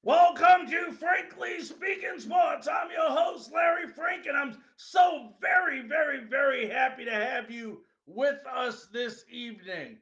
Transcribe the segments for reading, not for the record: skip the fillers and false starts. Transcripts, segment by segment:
Welcome to Frankly Speaking Sports. I'm your host, Larry Frank, and I'm so very happy to have you with us this evening.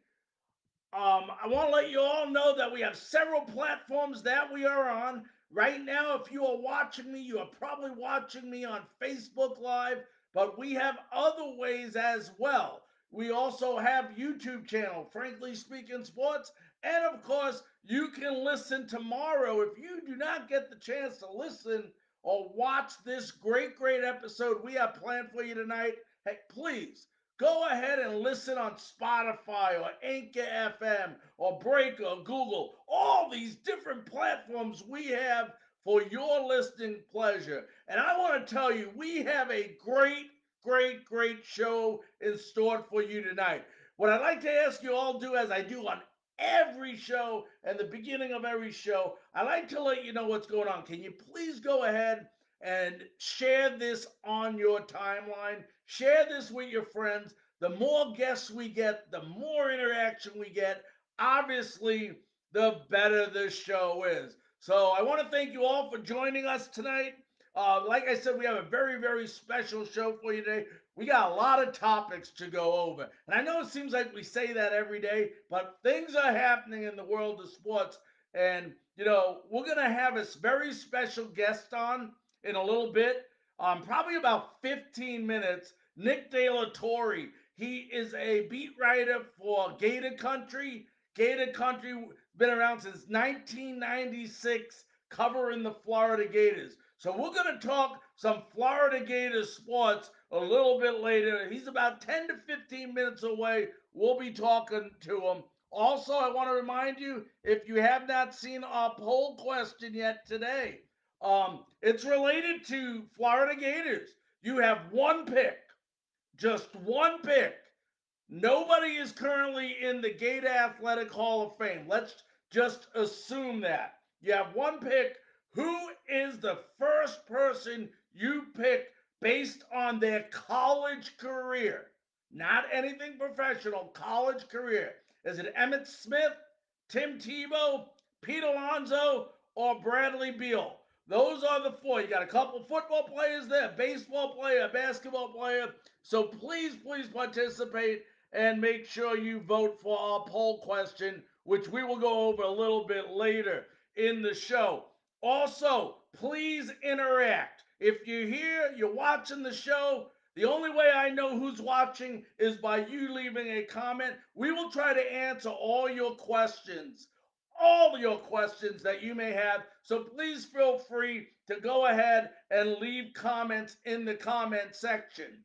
I want to let you all know that we have several platforms that we are on. Right now, if you are watching me, you are probably watching me on Facebook Live, but we have other ways as well. We also have YouTube channel, Frankly Speaking Sports, and of course, you can listen tomorrow. If you do not get the chance to listen or watch this great episode we have planned for you tonight, hey, please go ahead and listen on Spotify or Anchor FM or Breaker or Google. All these different platforms we have for your listening pleasure. And I want to tell you, we have a great show in store for you tonight. What I'd like to ask you all to do, as I do on every show and the beginning of every show, I like to let you know what's going on. Can you please go ahead and share this on your timeline? Share this with your friends. The more guests we get, the more interaction we get. Obviously, the better the show is. So I want to thank you all for joining us tonight. Like I said, we have a very special show for you today. We got a lot of topics to go over. And I know it seems like we say that every day, but things are happening in the world of sports. And, we're going to have a very special guest on in a little bit, probably about 15 minutes. Nick De La Torre. He is a beat writer for Gator Country. Gator Country been around since 1996, covering the Florida Gators. So we're going to talk some Florida Gators sports a little bit later. He's about 10 to 15 minutes away. We'll be talking to him. Also, I want to remind you, if you have not seen our poll question yet today, it's related to Florida Gators. You have one pick, just one pick. Nobody is currently in the Gator Athletic Hall of Fame. Let's just assume that. You have one pick. Who is the first person you pick based on their college career? Not anything professional, college career. Is it Emmett Smith, Tim Tebow, Pete Alonso, or Bradley Beal? Those are the four. You got a couple football players there, baseball player, basketball player. So please participate and make sure you vote for our poll question, which we will go over a little bit later in the show. Also, please interact. If you're here, you're watching the show, the only way I know who's watching is by you leaving a comment. We will try to answer all your questions that you may have. So please feel free to go ahead and leave comments in the comment section.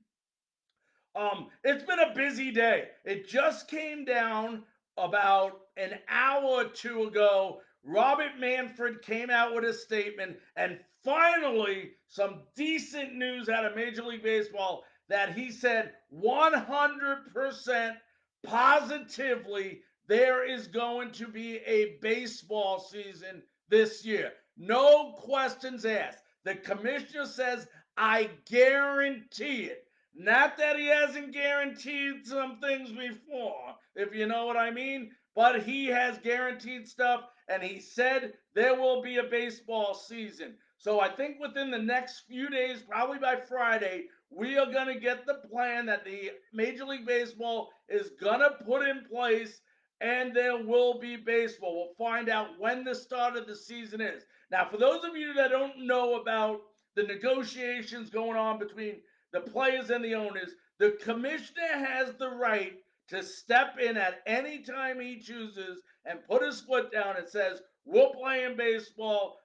It's been a busy day. It just came down about an hour or two ago. Robert Manfred came out with a statement, and finally, some decent news out of Major League Baseball that he said 100% positively there is going to be a baseball season this year. No questions asked. The commissioner says, I guarantee it. Not that he hasn't guaranteed some things before, if you know what I mean, but he has guaranteed stuff, and he said there will be a baseball season. So I think within the next few days, probably by Friday, we are going to get the plan that the Major League Baseball is going to put in place, and there will be baseball. We'll find out when the start of the season is. Now, for those of you that don't know about the negotiations going on between the players and the owners, the commissioner has the right to step in at any time he chooses and put his foot down and says, we're playing baseball,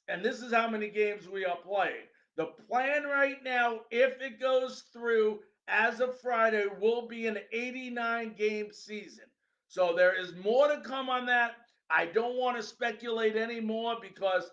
and this is how many games we are playing. The plan right now, if it goes through as of Friday, will be an 89-game season. So there is more to come on that. I don't want to speculate anymore because,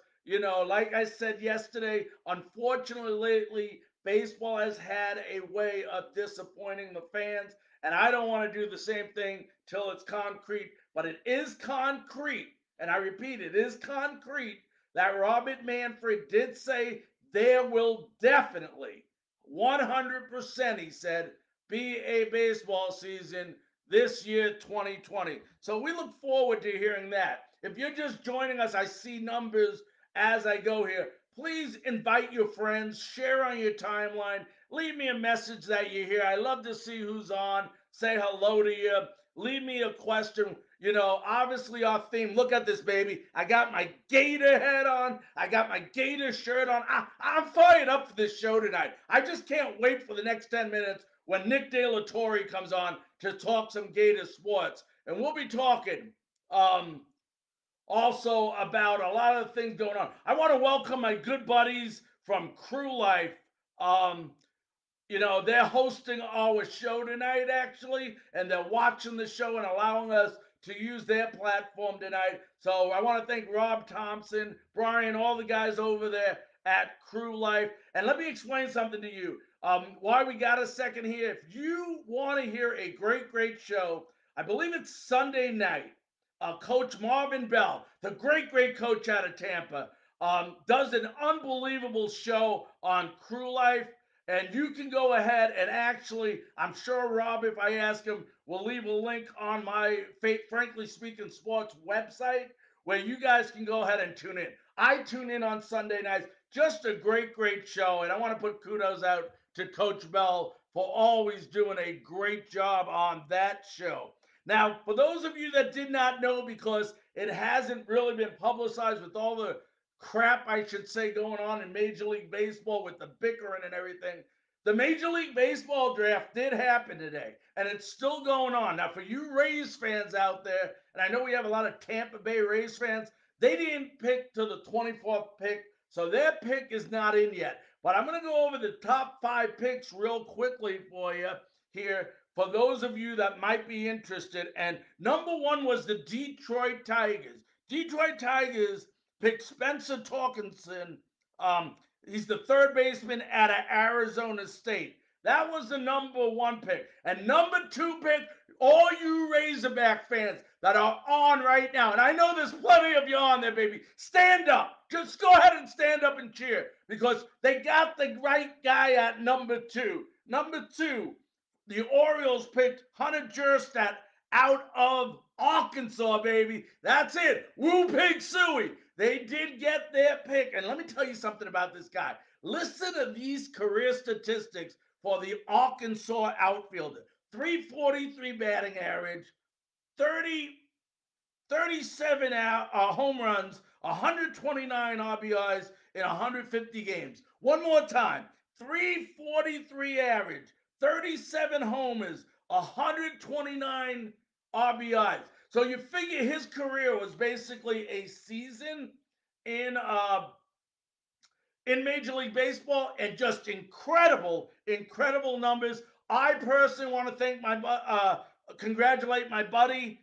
like I said yesterday, unfortunately lately, baseball has had a way of disappointing the fans, and I don't want to do the same thing till it's concrete. But it is concrete, and I repeat, it is concrete that Robert Manfred did say there will definitely, 100%, he said, be a baseball season this year, 2020. So we look forward to hearing that. If you're just joining us, I see numbers as I go here. Please invite your friends, share on your timeline, leave me a message that you're here. I love to see who's on, say hello to you, leave me a question. You know, obviously our theme, look at this, baby. I got my Gator head on. I got my Gator shirt on. I'm fired up for this show tonight. I just can't wait for the next 10 minutes when Nick De La Torre comes on to talk some Gator sports. And we'll be talking also about a lot of things going on. I want to welcome my good buddies from Crew Life. Um, you know, they're hosting our show tonight, actually, and they're watching the show and allowing us to use their platform tonight. So I want to thank Rob Thompson, Brian, all the guys over there at Crew Life. And let me explain something to you. Why we got a second here. If you want to hear a great, great show, I believe it's Sunday night. Coach Marvin Bell, the great, great coach out of Tampa, does an unbelievable show on Crew Life. And you can go ahead and actually, I'm sure Rob, if I ask him, will leave a link on my Frankly Speaking Sports website where you guys can go ahead and tune in. I tune in on Sunday nights. Just a great, great show. And I want to put kudos out to Coach Bell for always doing a great job on that show. Now, for those of you that did not know, because it hasn't really been publicized with all the crap, I should say, going on in Major League Baseball with the bickering and everything. The Major League Baseball draft did happen today, and it's still going on. Now, for you Rays fans out there, and I know we have a lot of Tampa Bay Rays fans, they didn't pick to the 24th pick, so their pick is not in yet. But I'm going to go over the top 5 picks real quickly for you here for those of you that might be interested. And number 1 was the Detroit Tigers. Detroit Tigers picked Spencer Torkelson. He's the third baseman out of Arizona State. That was the number 1 pick. And number 2 pick, all you Razorback fans that are on right now, and I know there's plenty of you on there, baby, stand up. Just go ahead and stand up and cheer because they got the right guy at number 2. Number 2, the Orioles picked Hunter Jerstad out of Arkansas, baby. That's it. Woo Pig Suey. They did get their pick. And let me tell you something about this guy. Listen to these career statistics for the Arkansas outfielder. 343 batting average, 30 37 home runs, 129 RBIs in 150 games. One more time, 343 average, 37 homers, 129 RBIs. So you figure his career was basically a season in in Major League Baseball, and just incredible, incredible numbers. I personally want to thank congratulate my buddy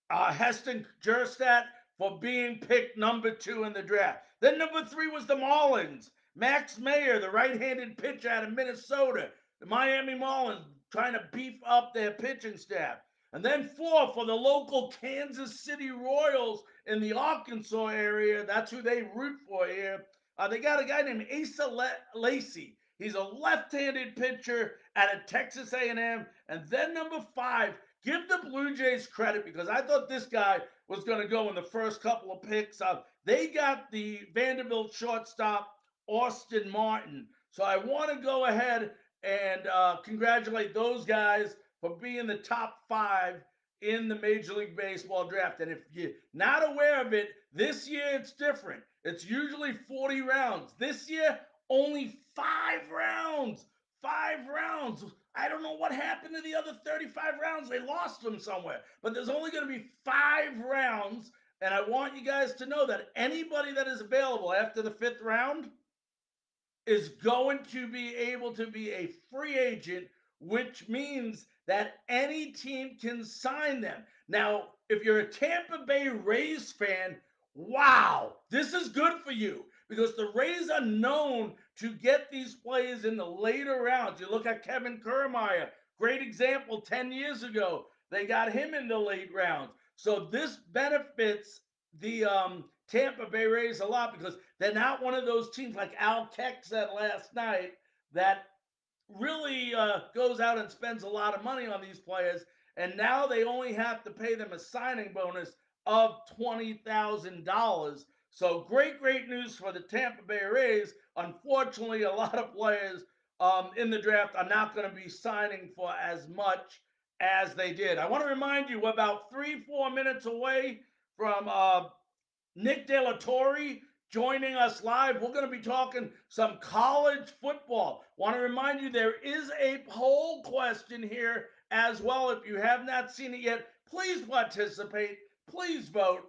Heston Jerstad for being picked number 2 in the draft. Then number 3 was the Marlins. Max Mayer, the right-handed pitcher out of Minnesota. The Miami Marlins trying to beef up their pitching staff. And then 4 for the local Kansas City Royals in the Arkansas area. That's who they root for here. They got a guy named Asa Lacey. He's a left-handed pitcher out of Texas A&M. And then number 5, give the Blue Jays credit because I thought this guy was going to go in the first couple of picks. They got the Vanderbilt shortstop, Austin Martin. So I want to go ahead and congratulate those guys for being the top 5 in the Major League Baseball draft. And if you're not aware of it, this year it's different. It's usually 40 rounds. This year, only 5 rounds. 5 rounds. I don't know what happened to the other 35 rounds. They lost them somewhere. But there's only going to be 5 rounds. And I want you guys to know that anybody that is available after the 5th round is going to be able to be a free agent, which means that any team can sign them. Now, if you're a Tampa Bay Rays fan, wow, this is good for you because the Rays are known to get these players in the later rounds. You look at Kevin Kiermaier, great example 10 years ago. They got him in the late rounds. So this benefits the Tampa Bay Rays a lot because they're not one of those teams like Al Keck said last night that really goes out and spends a lot of money on these players. And now they only have to pay them a signing bonus of $20,000. So great news for the Tampa Bay Rays. Unfortunately, a lot of players in the draft are not going to be signing for as much as they did. I want to remind you, we're about 3-4 minutes away from Nick De La Torre joining us live. We're going to be talking some college football. Want to remind you there is a poll question here as well. If you have not seen it yet, please participate. Please vote.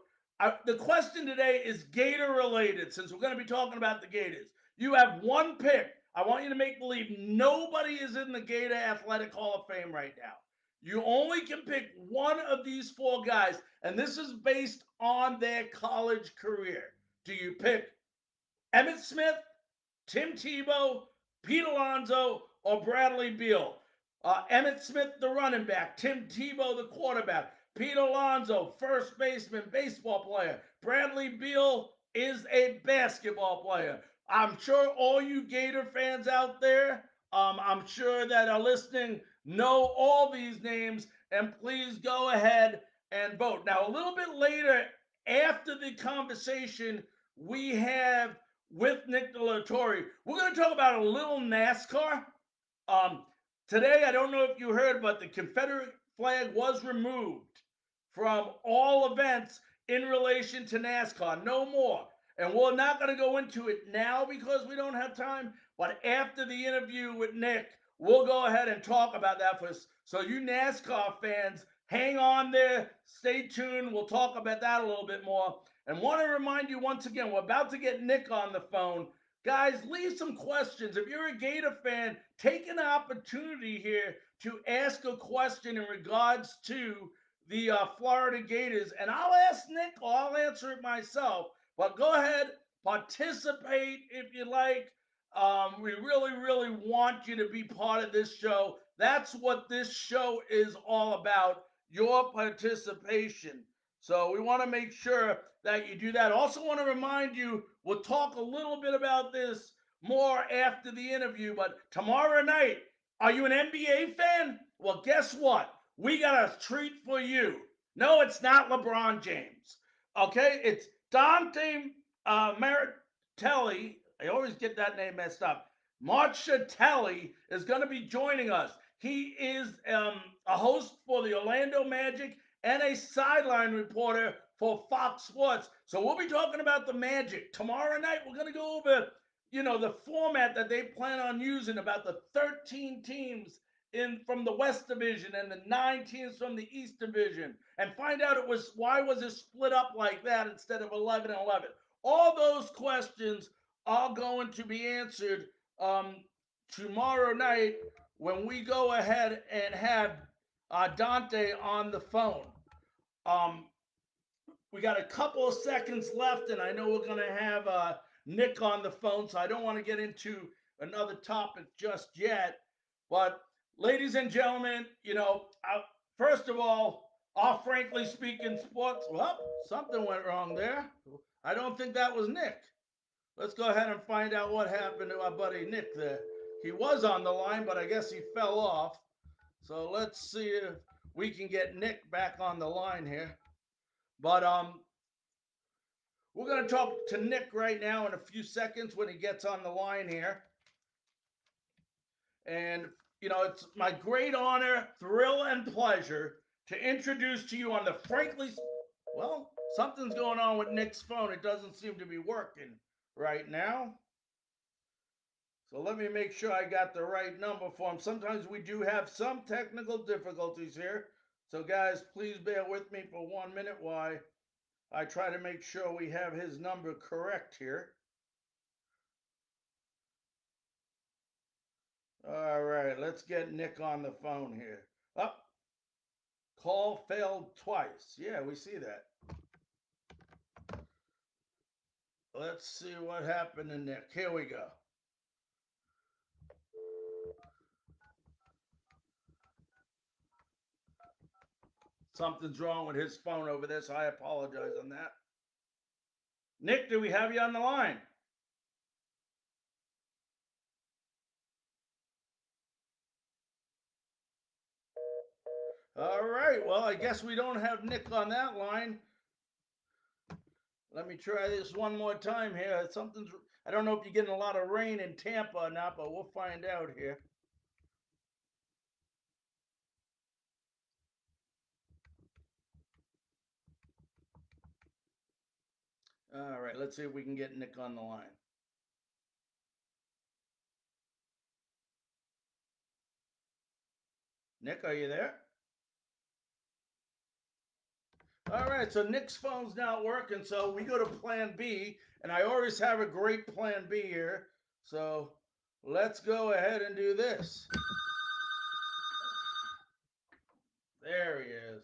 The question today is Gator related, since we're going to be talking about the Gators. You have one pick. I want you to make believe nobody is in the Gator Athletic Hall of Fame right now. You only can pick one of these four guys, and this is based on their college career. Do you pick Emmitt Smith, Tim Tebow, Pete Alonso, or Bradley Beal? Emmitt Smith, the running back, Tim Tebow, the quarterback, Pete Alonso, first baseman, baseball player, Bradley Beal is a basketball player. I'm sure all you Gator fans out there, I'm sure that are listening, know all these names, and please go ahead and vote. Now, a little bit later, after the conversation we have with Nick De La Torre, we're going to talk about a little NASCAR. Um, Today, I don't know if you heard, but the Confederate flag was removed from all events in relation to NASCAR. No more. And we're not going to go into it now because we don't have time. But after the interview with Nick, we'll go ahead and talk about that for us. So, you NASCAR fans, hang on there. Stay tuned. We'll talk about that a little bit more. And want to remind you once again, we're about to get Nick on the phone. Guys, leave some questions. If you're a Gator fan, take an opportunity here to ask a question in regards to the Florida Gators. And I'll ask Nick or I'll answer it myself. But go ahead, participate if you like. We really want you to be part of this show. That's what this show is all about, your participation. So we want to make sure that you do that. Also want to remind you, we'll talk a little bit about this more after the interview, but tomorrow night, are you an NBA fan? Well, guess what? We got a treat for you. No, it's not LeBron James. Okay, it's Dante Martelli. I always get that name messed up. Marchatelli is going to be joining us. He is a host for the Orlando Magic and a sideline reporter for Fox Sports. So we'll be talking about the Magic. Tomorrow night, we're going to go over, the format that they plan on using, about the 13 teams in from the West Division and the 9 teams from the East Division, and find out why was it split up like that instead of 11 and 11. All those questions are going to be answered tomorrow night when we go ahead and have Dante on the phone. Um, we got a couple of seconds left, and I know we're going to have Nick on the phone, so I don't want to get into another topic just yet. But, ladies and gentlemen, first of all, off Frankly Speaking Sports. Well, something went wrong there. I don't think that was Nick. Let's go ahead and find out what happened to our buddy Nick there. He was on the line, but I guess he fell off. So let's see if we can get Nick back on the line here. But we're going to talk to Nick right now in a few seconds when he gets on the line here. And, it's my great honor, thrill, and pleasure to introduce to you on the Frankly. Well, something's going on with Nick's phone. It doesn't seem to be working right now. So let me make sure I got the right number for him. Sometimes we do have some technical difficulties here. So, guys, please bear with me for 1 minute while I try to make sure we have his number correct here. All right, let's get Nick on the phone here. Up. Call failed twice. Yeah, we see that. Let's see what happened to Nick. Here we go. Something's wrong with his phone over there, so I apologize on that. Nick, do we have you on the line? All right. Well, I guess we don't have Nick on that line. Let me try this one more time here. Something's. I don't know if you're getting a lot of rain in Tampa or not, but we'll find out here. All right, let's see if we can get Nick on the line. Nick, are you there? All right, so Nick's phone's not working, so we go to plan B, and I always have a great plan B here. So let's go ahead and do this. There he is.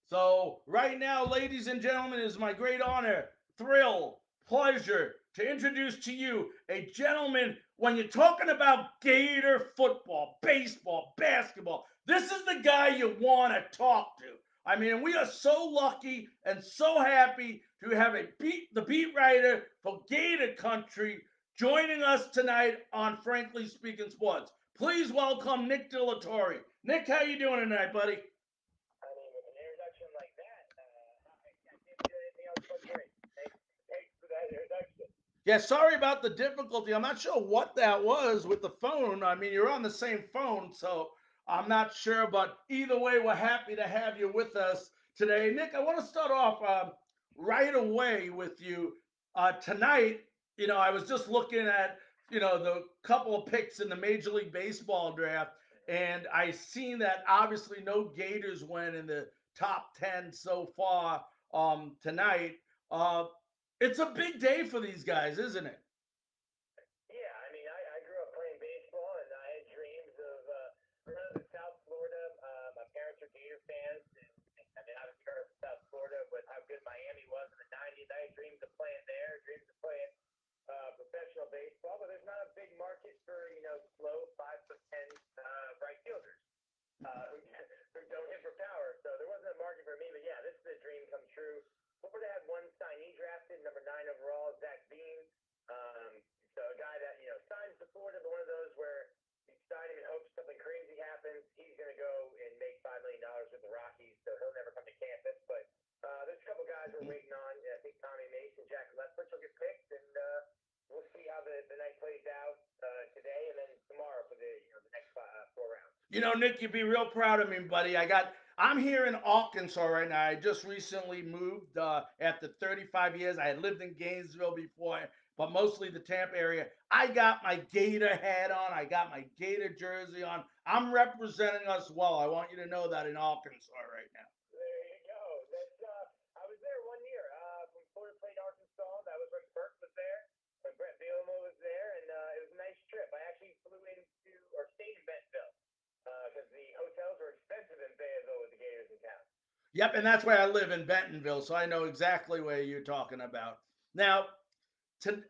So, right now, ladies and gentlemen, it is my great honor, thrill, pleasure to introduce to you a gentleman. When you're talking about Gator football, baseball, basketball, this is the guy you want to talk to. I mean, we are so lucky and so happy to have the beat writer for Gator Country joining us tonight on Frankly Speaking Sports. Please welcome Nick De La Torre. Nick, how you doing tonight, buddy? I mean, with an introduction like that, I can't do anything else but great. Thanks for that introduction. Yeah, sorry about the difficulty. I'm not sure what that was with the phone. I mean, you're on the same phone, so I'm not sure. But either way, we're happy to have you with us today. Nick, I want to start off right away with you. Tonight, I was just looking at, the couple of picks in the Major League Baseball draft, and I seen that obviously no Gators went in the top 10 so far tonight. Uh, it's a big day for these guys, isn't it? Yeah, I mean, I grew up playing baseball, and I had dreams of running to South Florida. My parents are Gator fans, and I mean, I was growing up in South Florida with how good Miami was in the '90s. I had dreams of playing there, dreams of playing professional baseball, but there's not a big market for slow 5'10" right fielders who don't hit for power. So there wasn't a market for me. But yeah, this is a dream come true. Florida had one signee drafted, number 9 overall, Zach Bean. Um, so a guy that signs to Florida, but one of those where you sign him and hope something crazy happens. He's going to go and make $5 million with the Rockies, so he'll never come to campus. But there's a couple guys we're waiting on. I think Tommy Mason, Jack Lethbridge will get picked, and we'll see how the night plays out today and then tomorrow for the next 4 rounds. Nick, you'd be real proud of me, buddy. I'm here in Arkansas right now. I just recently moved after 35 years. I had lived in Gainesville before, but mostly the Tampa area. I got my Gator hat on. I got my Gator jersey on. I'm representing us well. I want you to know that in Arkansas right now. There you go. That's I was there one year when Florida played Arkansas. That was when Burke was there, when Brett Bielema was there, and it was a nice trip. I actually flew into or stayed in Bentonville because the hotels were expensive in Fayetteville with the Gators in town. Yep, and that's where I live in Bentonville, so I know exactly where you're talking about. Now, to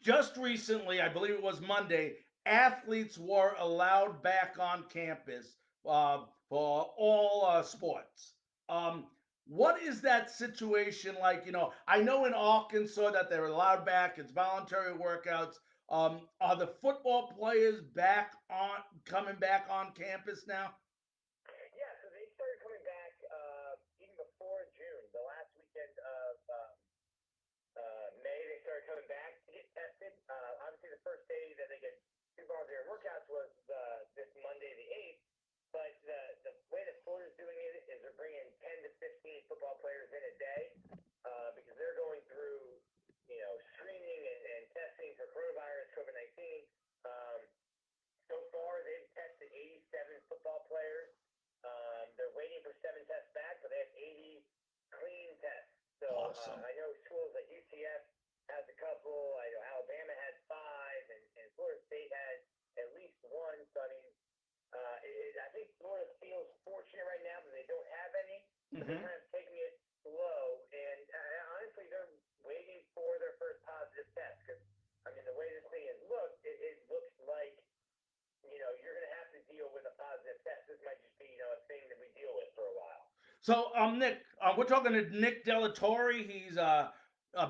just recently, I believe it was Monday, athletes were allowed back on campus for all sports. Um, what is that situation like? I know in Arkansas that they're allowed back. It's voluntary workouts. Are the football players back on coming back on campus now? Yeah, so they started coming back even before June, the last weekend of May. They started coming back to get tested. Obviously, the first day that they get two voluntary workouts was this Monday, the 8th. But the way that Florida's doing it is they're bringing 10 to 15 football players in a day because they're going through, screening and testing for coronavirus, COVID-19. Um, so far, they've tested 87 football players. They're waiting for 7 tests back, but they have 80 clean tests. So Awesome. I know schools like UCF has a couple. I know Alabama had 5, and Florida State had at least one. So I mean, I think Florida feels fortunate right now that they don't have any, but they're Mm-hmm. kind of taking it slow. And honestly, they're waiting for their first positive test because I mean, the way this thing has looked, it looks like you're going to have to deal with a positive test. This might just be, a thing that we deal with for a while. So, Nick, we're talking to Nick De La Torre. He's a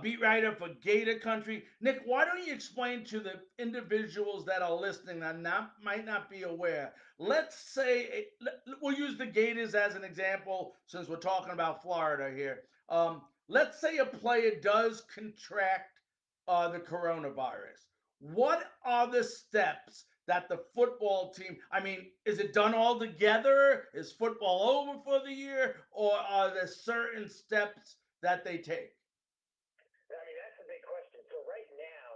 beat writer for Gator Country. Nick, why don't you explain to the individuals that are listening that might not be aware? Let's say we'll use the Gators as an example since we're talking about Florida here. let's say a player does contract the coronavirus. What are the steps that the football team? I mean, is it done all together? Is football over for the year, or are there certain steps that they take? I mean, that's a big question. So right now,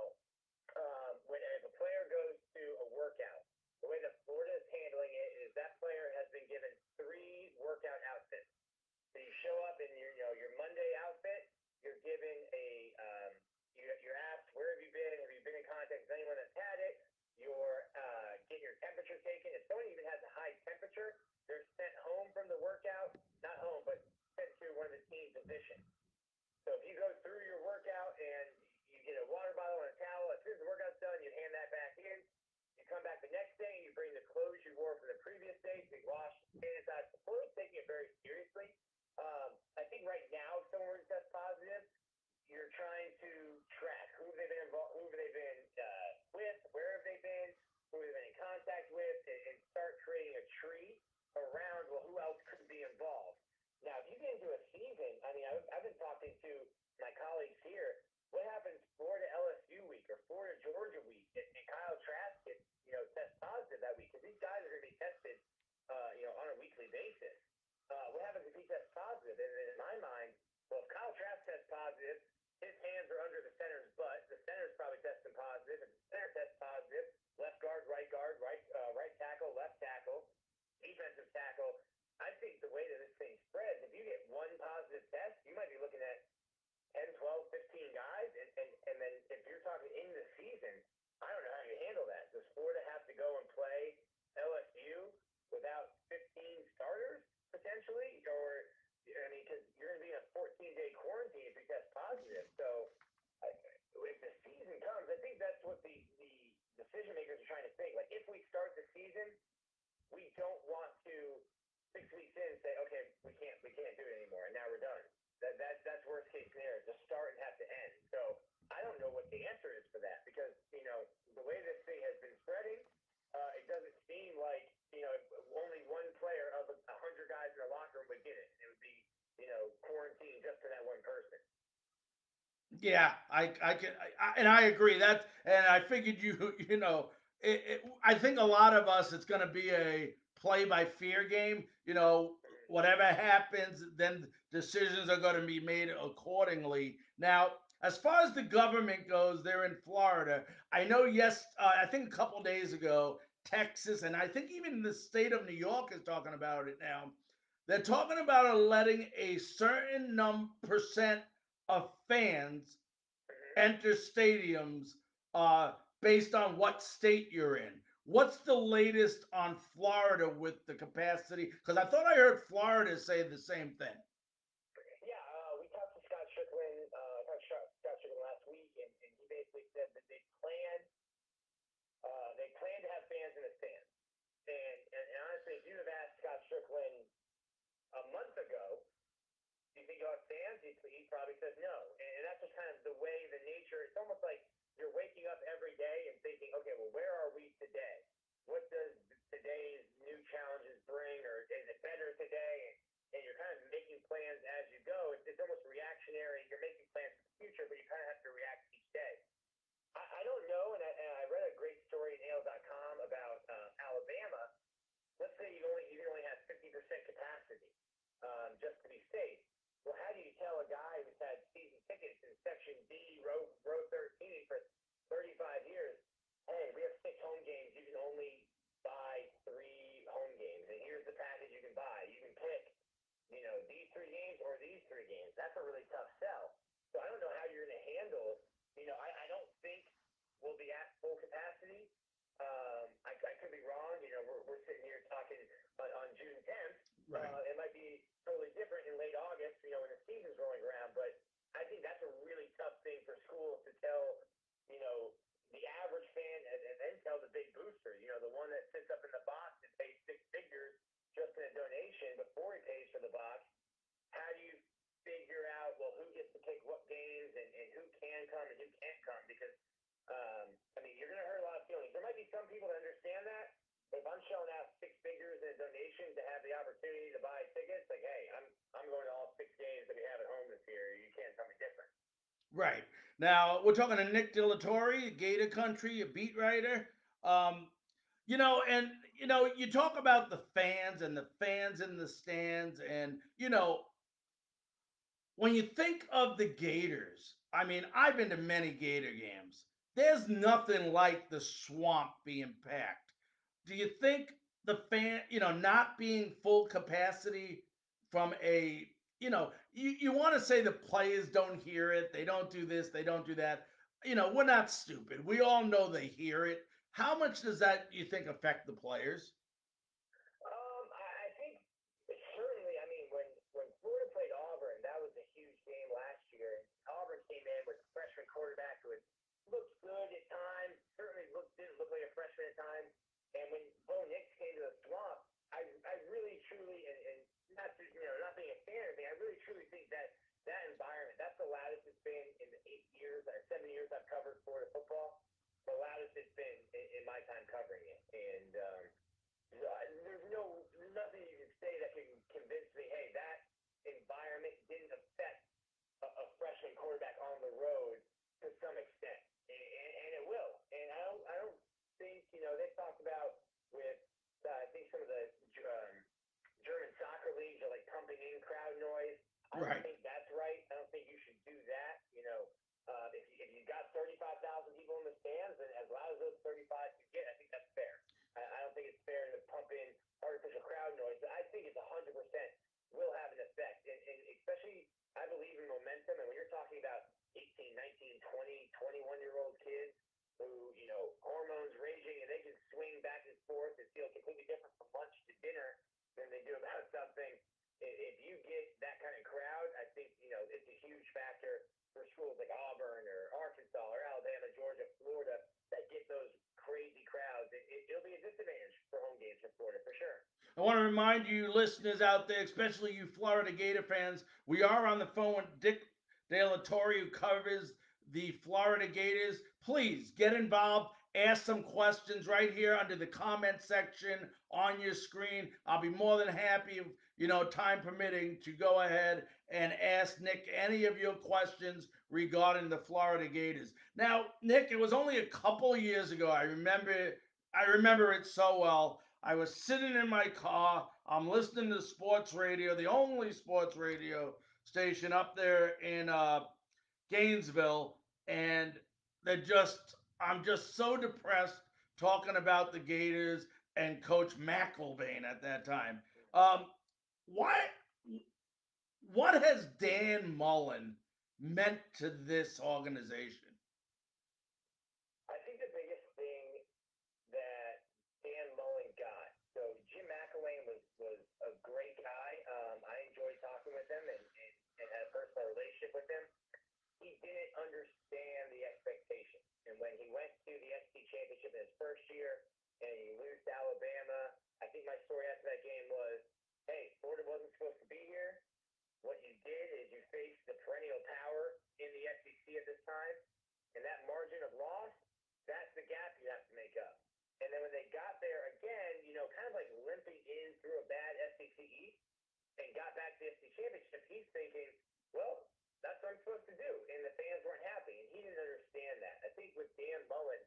when if a player goes to a workout, the way that Florida is handling it is that player has been given 3 workout outfits. So you show up in your Monday outfit. You're given you're asked where have you been? Have you been in contact with anyone that's had it? You're getting your temperature taken. If someone even has a high temperature, they're sent home from the workout. Not home, but sent to one of the team physicians. So if you go through your workout and you get a water bottle and a towel, as soon as the workout's done, you hand that back in. You come back the next day and you bring the clothes you wore from the previous day. So you wash, sanitize. The Florida's taking it very seriously. I think right now, if someone were to test positive, you're trying to track who they've been involved, who they've been with, where have they been, who they've been in contact with, and start creating a tree around well, who else could be involved. Now, if you get into a season, I mean, I've been talking to my colleagues here. What happens Florida LSU week or Florida Georgia week, and Kyle Trask gets test positive that week because these guys are going to be tested, on a weekly basis. What happens if he tests positive? And in my mind, well, if Kyle Trask tests positive, his hands are under the center's butt. The center's probably testing positive. If the center tests positive, left guard, right tackle, left tackle, defensive tackle. I think the way that this thing spreads, if you get one positive test, you might be looking at 10, 12, 15 guys. And then if you're talking in the season, I don't know how you handle that. Does Florida have to go and play LSU without 15 starters potentially? Or, I mean, because you're going to be in a 14-day quarantine if you test positive. So if the season comes, I think that's what the decision makers are trying to think. Like, if we start the season, we don't want to 6 weeks in say, okay, we can't do it anymore, and now we're done. That's worst case scenario. Just start and have to end. So I don't know what the answer is for that because the way this thing has been spreading, it doesn't seem like only one player of 100 guys in the locker room would get it. It would be quarantined just for that one person. Yeah, and I agree that, and I figured I think a lot of us, it's going to be a play by fear game. Whatever happens, then decisions are going to be made accordingly. Now, as far as the government goes, they're in Florida. I know. Yes, I think a couple days ago, Texas, and I think even the state of New York is talking about it now. They're talking about letting a certain percent of fans enter stadiums based on what state you're in. What's the latest on Florida with the capacity? Because I thought I heard Florida say the same thing. Yeah, we talked to Scott Strickland. I talked to Scott Strickland last week, and he basically said that they plan to have fans in the stands. And honestly, if you have asked Scott Strickland a month ago, do you think you'll have fans? He probably says no. And that's just kind of the way, the nature. It's almost like you're waking up every day and thinking, okay, well, where are we today? What does today's new challenges bring, or is it better today? And you're kind of making plans as you go. It's almost reactionary. You're making plans for the future, but you kind of have to react each day. I don't know, and I read a great story in AL.com about Alabama. Let's say you can only have 50% capacity just to be safe. Well, how do you tell a guy who's had season tickets in Section D, row 13 for Now we're talking to Nick DeLatorre, Gator Country, a beat writer. Um, and you talk about the fans and the fans in the stands, and when you think of the Gators, I mean, I've been to many Gator games. There's nothing like the swamp being packed. Do you think the not being full capacity from you want to say the players don't hear it, they don't do this, they don't do that. We're not stupid. We all know they hear it. How much does that you think affect the players? I think it certainly. I mean, when Florida played Auburn, that was a huge game last year. And Auburn came in with a freshman quarterback who had looked good at times. Certainly didn't look like a freshman at times. And when Bo Nix came to the swamp, I really truly and not to, not being a fan of me, I really truly think that that environment, that's the loudest it's been in the 8 years or 7 years I've covered Florida football. The loudest it's been in my time covering it. And there's nothing you can say that can convince me, hey, that environment didn't affect a freshman quarterback on the road to some extent, and it will. And I don't think they talked about with I think some of the German soccer leagues are like pumping in crowd noise. I don't Right. think that's right. I don't think you should do that. If you got 35,000 people in the stands, and as loud as those 35 can get, I think that's fair. I don't think it's fair to pump in artificial crowd noise. But I think it's 100% will have an effect, and especially I believe in momentum. And when you're talking about 18, 19, 20, 21-year-old kids who hormones raging and they can swing back and forth and feel completely different from lunch to dinner than they do about something. If you get that kind of crowd, I think it's a huge factor for schools like Auburn or Arkansas or Alabama, Georgia, Florida that get those crazy crowds. It'll be a disadvantage for home games for Florida for sure. I want to remind you, listeners out there, especially you Florida Gator fans, we are on the phone with Dick De La Torre, who covers the Florida Gators. Please get involved. Ask some questions right here under the comment section on your screen. I'll be more than happy, time permitting, to go ahead and ask Nick any of your questions regarding the Florida Gators. Now, Nick, it was only a couple years ago. I remember it so well. I was sitting in my car. I'm listening to sports radio, the only sports radio station up there in Gainesville, and I'm just so depressed talking about the Gators and Coach McElvain at that time. Um, why? What has Dan Mullen meant to this organization? I think the biggest thing that Dan Mullen got. So Jim McElwain was a great guy. I enjoyed talking with him and had a personal relationship with him. He didn't understand the expectations. And when he went to the SEC championship in his first year and he lose to Alabama, I think my story after that game was, hey, Florida wasn't supposed to be here. What you did is you faced the perennial power in the SEC at this time, and that margin of loss, that's the gap you have to make up. And then when they got there again, kind of like limping in through a bad SEC East and got back to the SEC championship, he's thinking, well, that's what I'm supposed to do. And the fans weren't happy, and he didn't understand that. I think with Dan Mullen,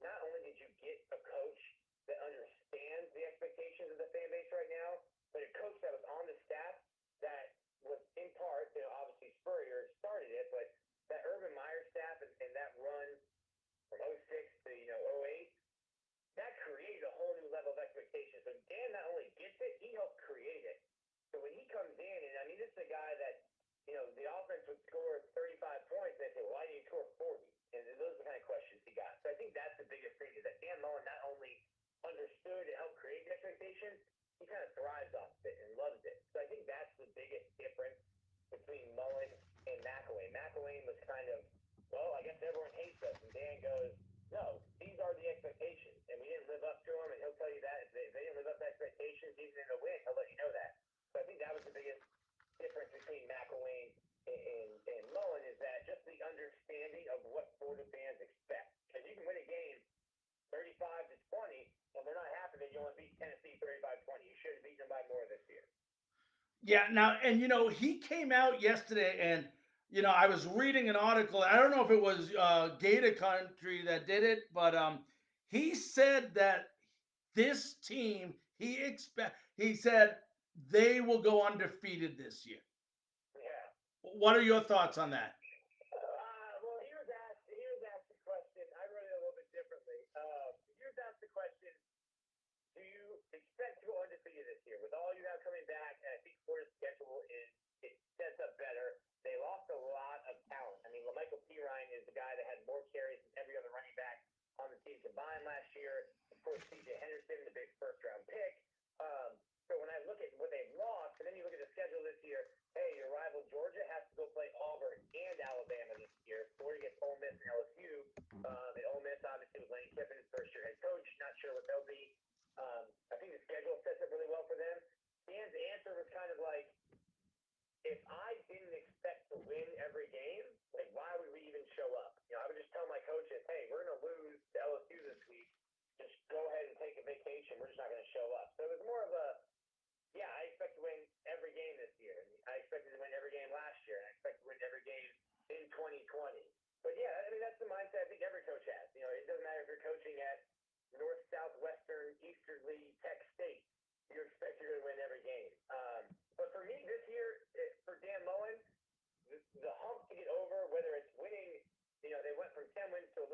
not only did you get a coach that understands the expectations of the fan base right now, but a coach that was on the staff that was in part, obviously Spurrier started it, but that Urban Meyer staff and that run from '06 to 08, that created a whole new level of expectation. So Dan not only gets it, he helped create it. So when he comes in, and I mean, this is a guy that the offense would score 35 points, and they say, well, why did you score 40? And those are the kind of questions he got. So I think that's the biggest thing is that Dan Mullen not only understood and helped create the expectations, he kind of thrives off it and loves it. So I think that's the biggest difference between Mullen and McElwain. McElwain was kind of, well, I guess everyone hates us. And Dan goes, no, these are the expectations. And we didn't live up to them. And he'll tell you that. If they didn't live up to expectations, even in a win, he'll let you know that. So I think that was the biggest difference between McElwain and Mullen is that just the understanding of what Florida fans expect. Because you can win a game 35 to 20, and they're not happy that you only beat Tennessee 35-20. You should have beaten them by more this year. Yeah, now, and he came out yesterday, and I was reading an article. I don't know if it was Gator Country that did it, but he said that this team he said they will go undefeated this year. Yeah. What are your thoughts on that? Well, he was asked the question. I wrote it a little bit differently. He was asked the question: do you expect to go undefeated this year with all you have coming back? And I think Florida's schedule is it sets up better. They lost a lot of talent. I mean, LaMichael Pirine is the guy that had more carries than every other running back on the team combined last year. Of course, C.J. Henderson, the big first-round pick. So when I look at what they've lost, and then you look at the schedule this year, hey, your rival Georgia has to go play Auburn and Alabama this year. Florida gets Ole Miss and LSU. And Ole Miss, obviously, with Lane Kiffin's first-year head coach. Not sure what they'll be. I think the schedule sets up really well for them. Dan's answer was kind of like, if I didn't expect to win every game, like why would we even show up? I would just tell my coaches, hey, we're going to lose to LSU this week. Just go ahead and take a vacation. We're just not going to show up. So it was more of a, yeah, I expect to win every game this year. I expected to win every game last year, and I expect to win every game in 2020. But yeah, I mean that's the mindset I think every coach has. It doesn't matter if you're coaching at North, South, Western, Easterly, Tech State. You expect you're going to win every game. But for me this year, for Dan Mullen, the hump to get over, whether it's winning, they went from 10 wins to 11.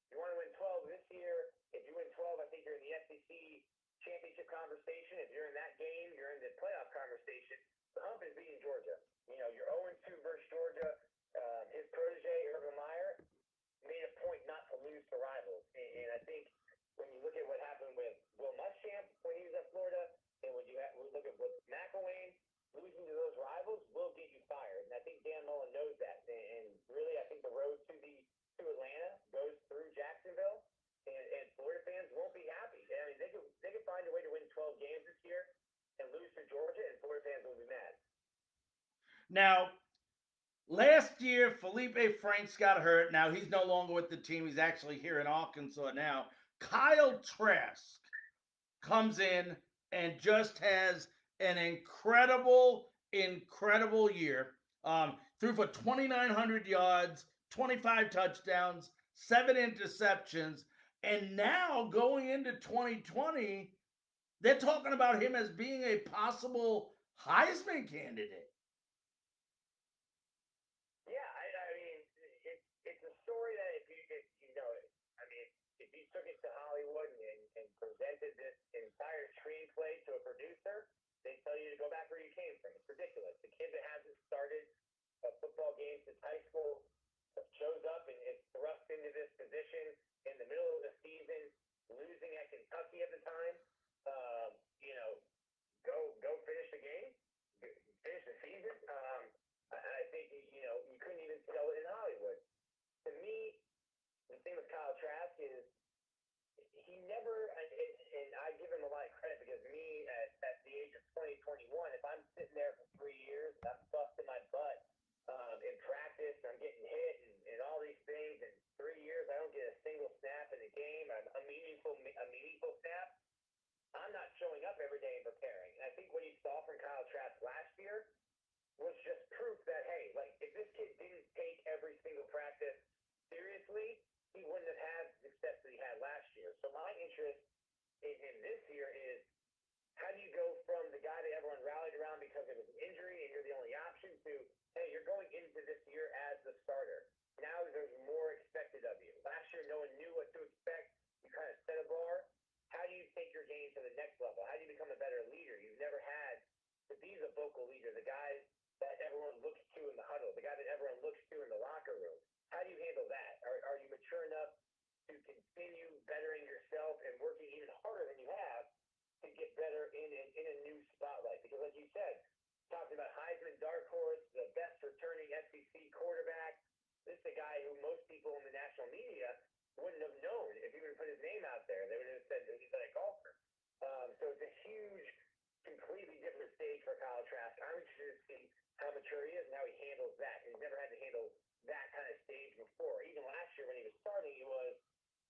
You want to win 12 this year. If you win 12, I think you're in the SEC championship conversation. If you're in that game, you're in the playoff conversation. The hump is beating Georgia. You're 0-2 versus Georgia. His protege, Urban Meyer, made a point not to lose to rivals. And I think when you look at what happened with Will Muschamp when he was at Florida, and when you look at what McElwain, losing to those rivals will get you fired. And I think Dan Mullen knows that. And really, I think the road to Atlanta goes through Jacksonville, and Florida fans won't be happy. I mean, they could find a way to win 12 games this year and lose to Georgia, and Florida fans will be mad. Now, last year, Felipe Franks got hurt. Now he's no longer with the team. He's actually here in Arkansas now. Kyle Trask comes in and just has an incredible year. Threw for 2,900 yards, 25 touchdowns, 7 interceptions. And now going into 2020, they're talking about him as being a possible Heisman candidate. Yeah, I mean, it's a story that if you know it, I mean, if you took it to Hollywood and presented this entire screenplay to a producer, they tell you to go back where you came from. It's ridiculous. The kid that hasn't started a football game since high school shows up and is thrust into this position in the middle of the season, losing at Kentucky at the time. Go finish the game, finish the season. I think you couldn't even sell it in Hollywood. To me, the thing with Kyle Trask is he never, and I give him a lot of credit because me at the age of 20, 21, if I'm sitting there for 3 years, I'm busting my butt in practice, I'm getting hit and all these things, in 3 years I don't get a single snap in the game, a meaningful snap. I'm not showing up every day and preparing. And I think what you saw from Kyle Trask last year was just proof that, hey, like if this kid didn't take every single practice seriously, he wouldn't have had the success that he had last year. So my interest in this year is how do you go from the guy that everyone rallied around because it was an injury and you're the only option to, hey, you're going into this year as the starter. Now there's more expected of you. Last year, no one knew what to expect. You kind of set a bar. How do you take your game to the next level? How do you become a better leader? You've never had to be the vocal leader, the guy that everyone looks to in the huddle, the guy that everyone looks to in the locker room. How do you handle that? Are you mature enough to continue bettering yourself and working even harder than you have to get better in a new spotlight? Because like you said, talking about Heisman, dark horse, the best returning SEC quarterback, this is a guy who most people in the national media wouldn't have known if he would have put his name out there. They would have said he's a golfer. So it's a huge, completely different stage for Kyle Trask. I'm interested to see how mature he is and how he handles that. He's never had to handle that kind of stage before. Even last year when he was starting, he was,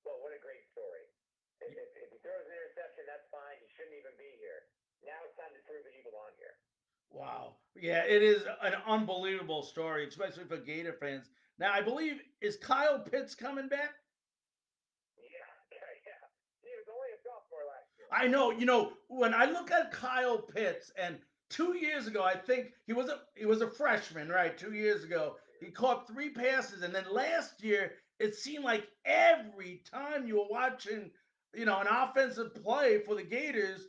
well, what a great story. If he throws an interception, that's fine. He shouldn't even be here. Now it's time to prove that you belong here. Wow. Yeah, it is an unbelievable story, especially for Gator fans. Now, I believe, is Kyle Pitts coming back? Yeah, yeah. He was only a sophomore last year. I know, when I look at Kyle Pitts, and 2 years ago, I think he was a freshman, right? 2 years ago, he caught three passes, and then last year, it seemed like every time you were watching, an offensive play for the Gators,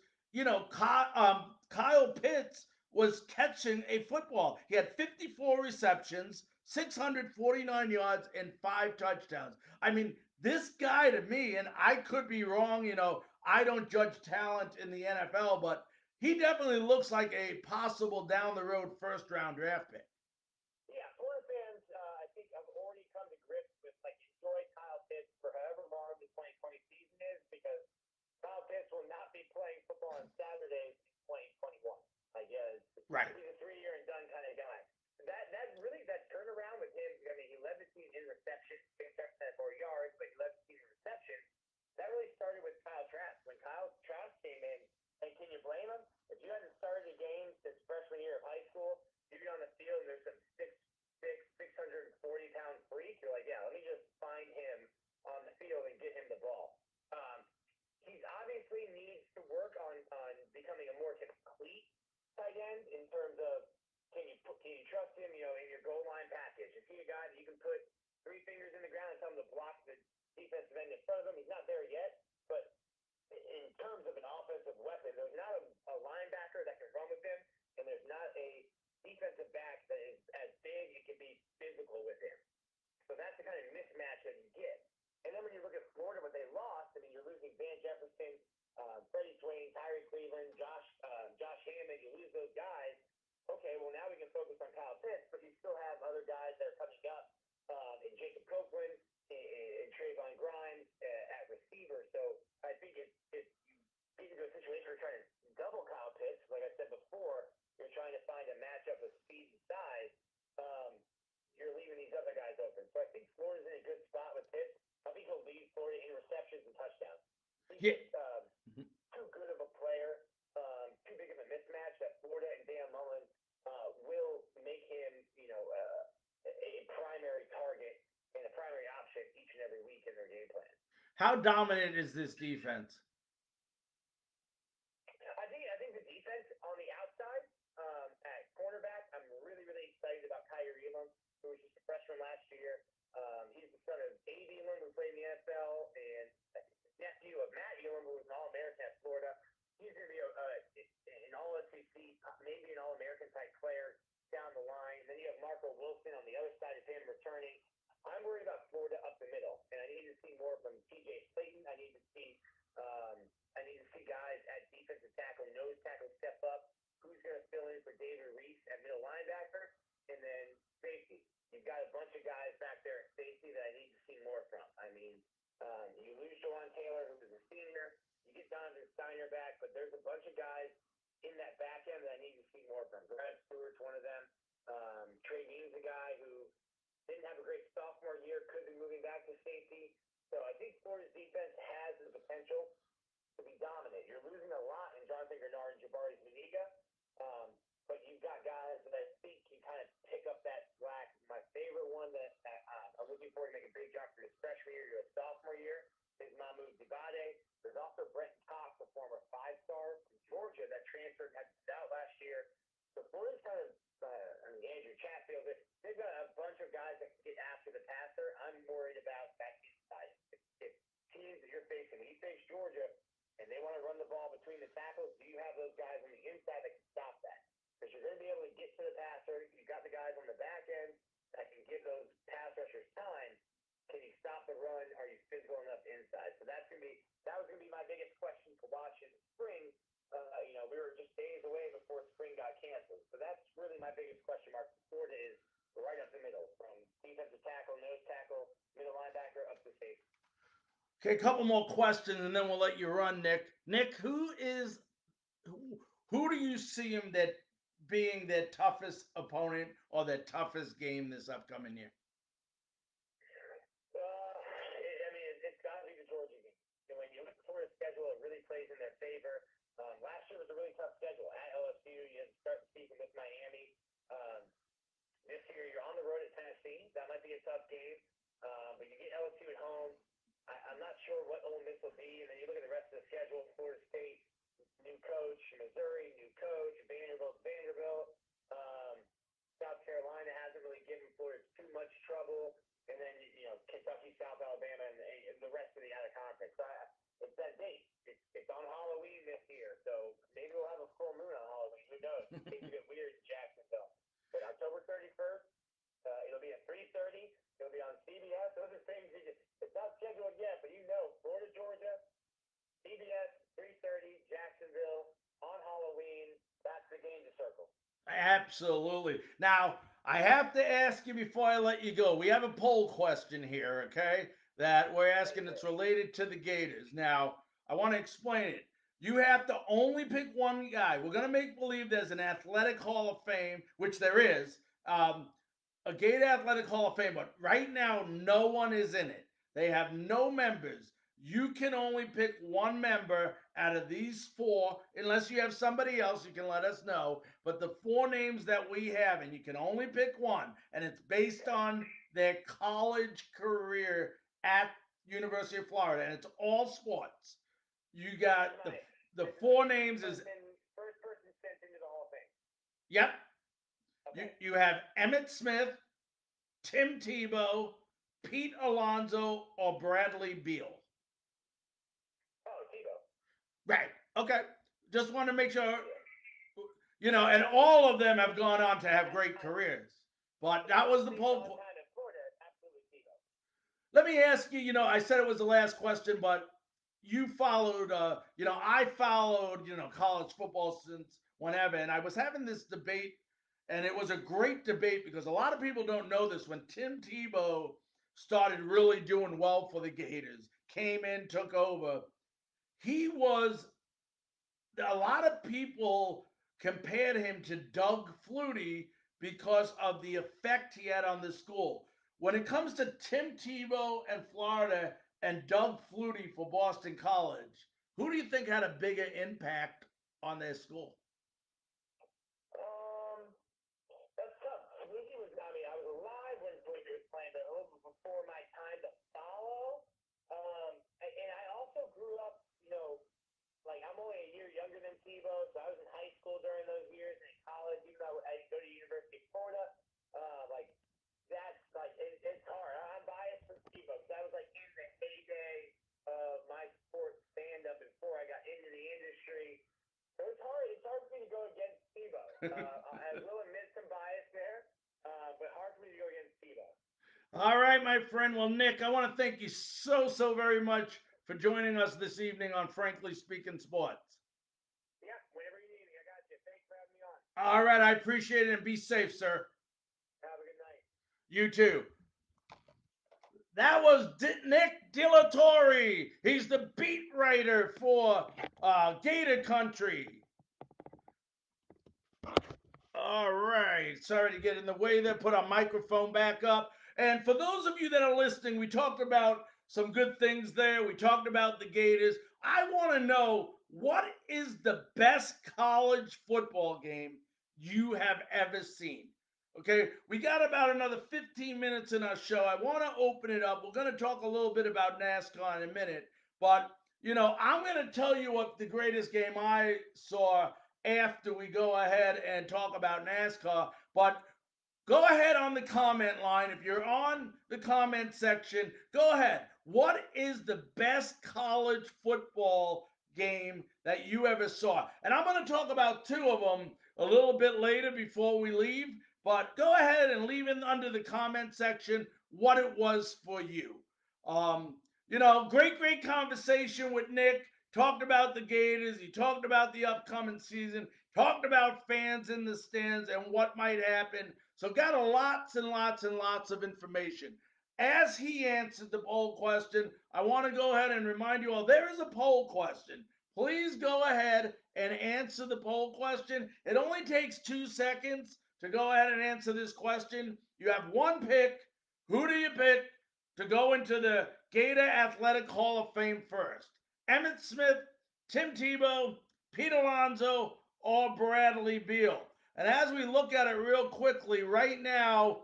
Kyle Pitts was catching a football. He had 54 receptions, 649 yards, and five touchdowns. I mean, this guy to me, and I could be wrong, I don't judge talent in the NFL, but he definitely looks like a possible down the road first round draft pick. Yeah, Florida fans, I think, have already come to grips with like enjoy Kyle Pitts for however long the 2020 season is because Kyle Pitts will not be playing football on Saturdays in 2021. Like, yeah, Right. he's a 3 year and done kind of guy. That really that turnaround with him. I mean, he led the team in receptions, 600 more yards, but he led the team in receptions. That really started with Kyle Trask. When Kyle Trask came in, and can you blame him? If you hadn't started a game since freshman year of high school, you get on the field and there's some 640 pound freak. You're like, yeah, let me just find him on the field and get him the ball. He's obviously needs to work on becoming a more complete tight end in terms of can you trust him, in your goal line package? Is he a guy that you can put three fingers in the ground and tell him to block the defensive end in front of him? He's not there yet, but in terms of an offensive weapon, there's not a linebacker that can run with him, and there's not a defensive back that is as big and can be physical with him. So that's the kind of mismatch that you get. And then when you look at Florida, what they lost, I mean, you're losing Van Jefferson, Freddie Swain, Tyree Cleveland, Josh Hammond. You lose those guys. Okay, well now we can focus on Kyle Pitts, but you still have other guys that are coming up in Jacob Copeland and Trayvon Grimes at receiver. So I think if you get into a situation where you're trying to double Kyle Pitts, like I said before, you're trying to find a matchup with speed and size. Um, you're leaving these other guys open. So I think Florida's in a good spot with Pitts. I think he'll lead Florida in receptions and touchdowns. He's Yeah. just too good of a player, too big of a mismatch that Florida and Dan Mullen will make him, a primary target and a primary option each and every week in their game plan. How dominant is this defense? I think the defense on the outside at cornerback, I'm really excited about Kyrie Elam, who was just a freshman last year. He's the son of Abe Elam, who played in the NFL, and nephew of Matt Elam, who was an All-American at Florida. He's going to be an All-SEC, maybe an All-American type player down the line. And then you have Marco Wilson on the other side of him returning. I'm worried about Florida up the middle, and I need to see more from TJ Slayton. I need to see guys at defensive tackle, nose tackle step up. Who's going to fill in for David Reese at middle linebacker, and then safety. You've got a bunch of guys back there at safety that I need to see more from. I mean, you lose Jawan Taylor, who is a senior. You get Donovan Steiner back, but there's a bunch of guys in that back end that I need to see more from. Brad Stewart's one of them. Trey Dean's a guy who didn't have a great sophomore year, could be moving back to safety. So I think Florida's defense has the potential to be dominant. You're losing a lot in Jonathan Grenard and Jabari Zuniga, but you've got guys that I think can kind of pick up that slack. My favorite one that I'm looking forward to make a big jump from his freshman year to his sophomore year is Mahmoud Dibade. There's also Brent Cox, a former five-star from Georgia that transferred and had to sit out last year. So Florida's kind of, Andrew Chatfield, they've got a bunch of guys that can get after the passer. I'm worried about that inside. If teams that you're facing, when you face Georgia, and they want to run the ball between the tackles, do you have those guys on the inside that can stop that? Because you're going to be able to get to the passer. You've got the guys on the back end that can give those pass rushers time. Can you stop the run? Are you physical enough inside? So that was going to be my biggest question to watch in the spring. We were just days away before spring got canceled. So that's really my biggest question mark for Florida is right up the middle, from defensive tackle, nose tackle, middle linebacker, up to safety. Okay, a couple more questions, and then we'll let you run, Nick. Nick, who do you see him that being their toughest opponent or their toughest game this upcoming year? It's got to be the Georgia game. And when you look for the schedule, it really plays in their favor. Last year was a really tough schedule. At LSU, you had to start the season with Absolutely. Now, I have to ask you before I let you go. We have a poll question here, okay? That we're asking that's related to the Gators. Now, I want to explain it. You have to only pick one guy. We're going to make believe there's an athletic Hall of Fame, which there is, a Gator Athletic Hall of Fame, but right now, no one is in it. They have no members. You can only pick one member out of these four, unless you have somebody else, you can let us know. But the four names that we have, and you can only pick one, and it's based on their college career at University of Florida, and it's all sports. You got the four names is First person sent into the Hall of Fame. yep. Okay. You have Emmett Smith, Tim Tebow, Pete Alonso, or Bradley Beal. Oh, Tebow. Right. Okay. Just want to make sure, and all of them have gone on to have great careers. But that was the poll. Let me ask you, I said it was the last question, but you followed, I followed, college football since whenever. And I was having this debate, and it was a great debate because a lot of people don't know this. When Tim Tebow started really doing well for the Gators, came in, took over, he was a lot of people compared him to Doug Flutie because of the effect he had on the school. When it comes to Tim Tebow and Florida and Doug Flutie for Boston College, who do you think had a bigger impact on their school? That's tough. Flutie was. I mean, I was alive when Flutie was playing, but a little before my time to follow. And I also grew up, like I'm only a year younger than Tebow, so I was in high school during those years, and in college, even though I didn't go to University of Florida, like that's like it's hard. I'm biased for Tebow because I was like in the heyday of my sports fandom before I got into the industry. So it's hard. It's hard for me to go against Tebow. I will admit some bias there, but hard for me to go against Tebow. All right, my friend. Well, Nick, I want to thank you so very much for joining us this evening on Frankly Speaking Sports. Yeah, whenever you need me, I got you. Thanks for having me on. All right, I appreciate it, and be safe, sir. Have a good night. You too. That was Nick Torre. He's the beat writer for Gator Country. All right. Sorry to get in the way there. Put our microphone back up. And for those of you that are listening, we talked about some good things there. We talked about the Gators. I want to know, what is the best college football game you have ever seen? Okay, we got about another 15 minutes in our show. I want to open it up. We're going to talk a little bit about NASCAR in a minute. But, I'm going to tell you what the greatest game I saw after we go ahead and talk about NASCAR. But go ahead on the comment line. If you're on the comment section, go ahead. What is the best college football game that you ever saw? And I'm going to talk about two of them a little bit later before we leave. But go ahead and leave in under the comment section what it was for you. Great conversation with Nick. Talked about the Gators. He talked about the upcoming season. Talked about fans in the stands and what might happen. So got lots and lots of information. As he answered the poll question, I want to go ahead and remind you all there is a poll question. Please go ahead and answer the poll question. It only takes 2 seconds to go ahead and answer this question. You have one pick. Who do you pick to go into the Gator Athletic Hall of Fame first? Emmett Smith, Tim Tebow, Pete Alonso, or Bradley Beal? And as we look at it real quickly, right now,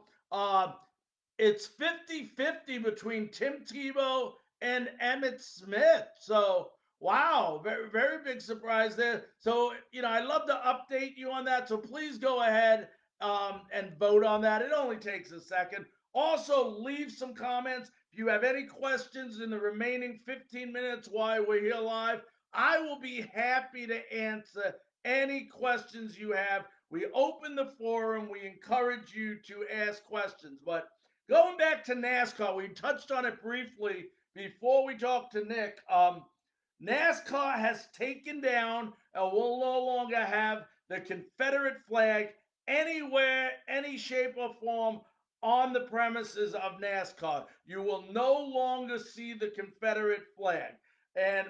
it's 50-50 between Tim Tebow and Emmett Smith. So, wow, very big surprise there. So, I'd love to update you on that. So please go ahead and vote on that. It only takes a second. Also, leave some comments. If you have any questions in the remaining 15 minutes while we're here live, I will be happy to answer any questions you have. We open the forum. We encourage you to ask questions. But going back to NASCAR, we touched on it briefly before we talked to Nick. NASCAR has taken down and will no longer have the Confederate flag anywhere, any shape or form on the premises of NASCAR. You will no longer see the Confederate flag. And,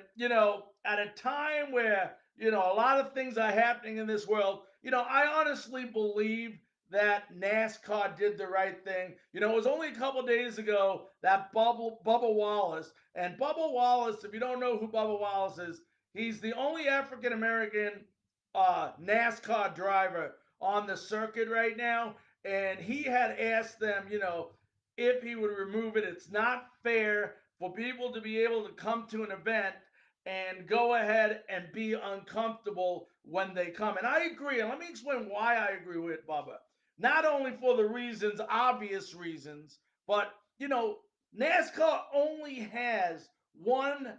at a time where, a lot of things are happening in this world, I honestly believe that NASCAR did the right thing. It was only a couple days ago that Bubba Wallace, and Bubba Wallace, if you don't know who Bubba Wallace is, he's the only African American NASCAR driver on the circuit right now. And he had asked them, if he would remove it. It's not fair for people to be able to come to an event and go ahead and be uncomfortable when they come. And I agree. And let me explain why I agree with Bubba. Not only for the reasons, obvious reasons, but, NASCAR only has one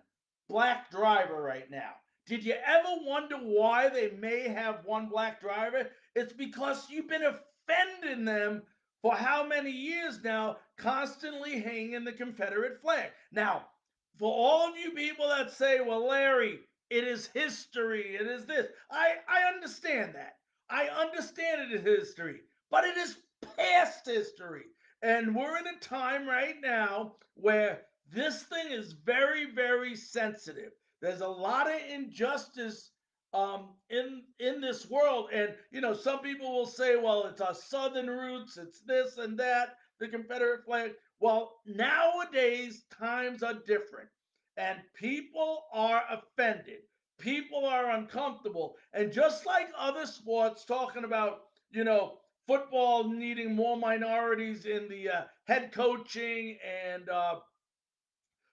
black driver right now. Did you ever wonder why they may have one black driver? It's because you've been offending them for how many years now, constantly hanging the Confederate flag. Now, for all of you people that say, well, Larry, it is history, it is this, I understand that. I understand it is history, but it is past history. And we're in a time right now where this thing is very, very sensitive. There's a lot of injustice in this world, and some people will say, well, it's our southern roots, it's this and that, the Confederate flag. Well, nowadays times are different, and people are offended. People are uncomfortable, and just like other sports, talking about football needing more minorities in the head coaching and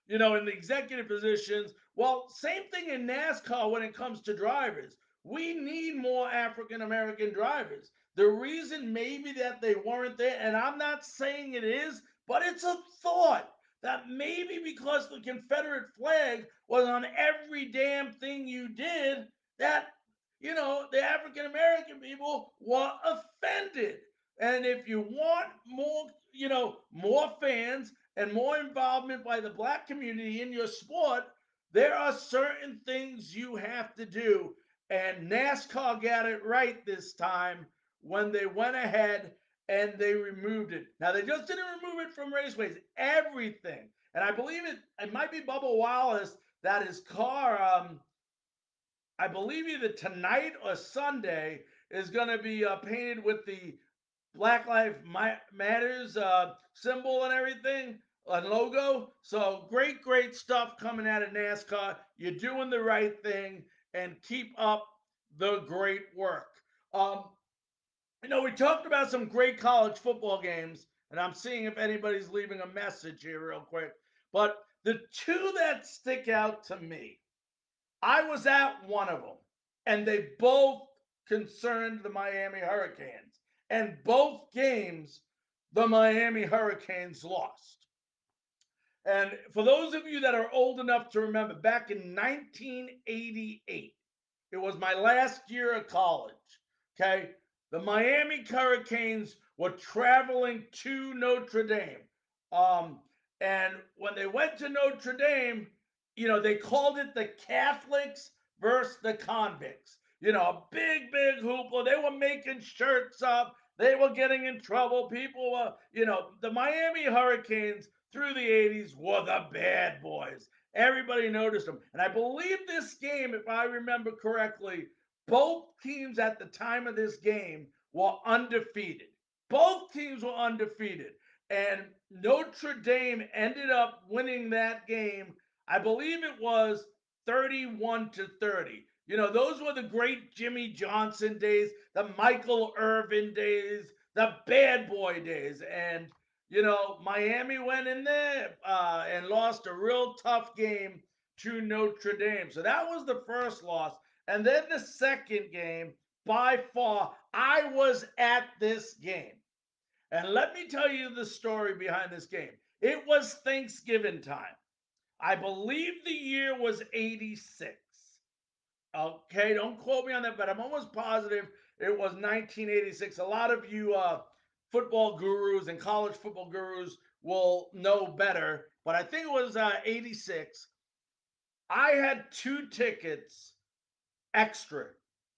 in the executive positions. Well, same thing in NASCAR when it comes to drivers. We need more African American drivers. The reason maybe that they weren't there, and I'm not saying it is, but it's a thought that maybe because the Confederate flag was on every damn thing you did, that, the African American people were offended. And if you want more, more fans, and more involvement by the black community in your sport, there are certain things you have to do. And NASCAR got it right this time when they went ahead and they removed it. Now, they just didn't remove it from raceways, everything. And I believe it might be Bubba Wallace that his car, I believe either tonight or Sunday, is going to be painted with the Black Lives Matters symbol and everything, and logo. So great, great stuff coming out of NASCAR. You're doing the right thing, and keep up the great work. We talked about some great college football games, and I'm seeing if anybody's leaving a message here real quick. But the two that stick out to me, I was at one of them, and they both concerned the Miami Hurricanes. And both games, the Miami Hurricanes lost. And for those of you that are old enough to remember, back in 1988, it was my last year of college. Okay. The Miami Hurricanes were traveling to Notre Dame. Um, and when they went to Notre Dame, they called it the Catholics versus the convicts. A big, big hoopla. They were making shirts up. They were getting in trouble. People were, the Miami Hurricanes through the 80s were the bad boys. Everybody noticed them. And I believe this game, if I remember correctly, both teams at the time of this game were undefeated. Both teams were undefeated. And Notre Dame ended up winning that game. I believe it was 31-30. Those were the great Jimmy Johnson days, the Michael Irvin days, the bad boy days. And Miami went in there and lost a real tough game to Notre Dame. So that was the first loss. And then the second game, by far, I was at this game. And let me tell you the story behind this game. It was Thanksgiving time. I believe the year was 86. Okay, don't quote me on that, but I'm almost positive it was 1986. A lot of you football gurus and college football gurus will know better, but I think it was 86. I had two tickets extra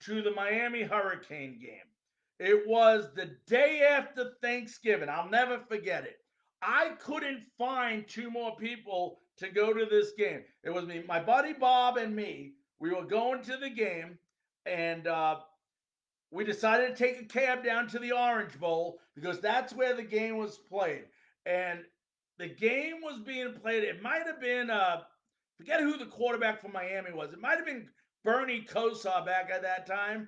to the Miami Hurricane game. It was the day after Thanksgiving. I'll never forget it. I couldn't find two more people to go to this game. It was me, my buddy Bob, and me. We were going to the game, and we decided to take a cab down to the Orange Bowl because that's where the game was played. And the game was being played. It might have been, forget who the quarterback for Miami was. It might have been Bernie Kosar back at that time,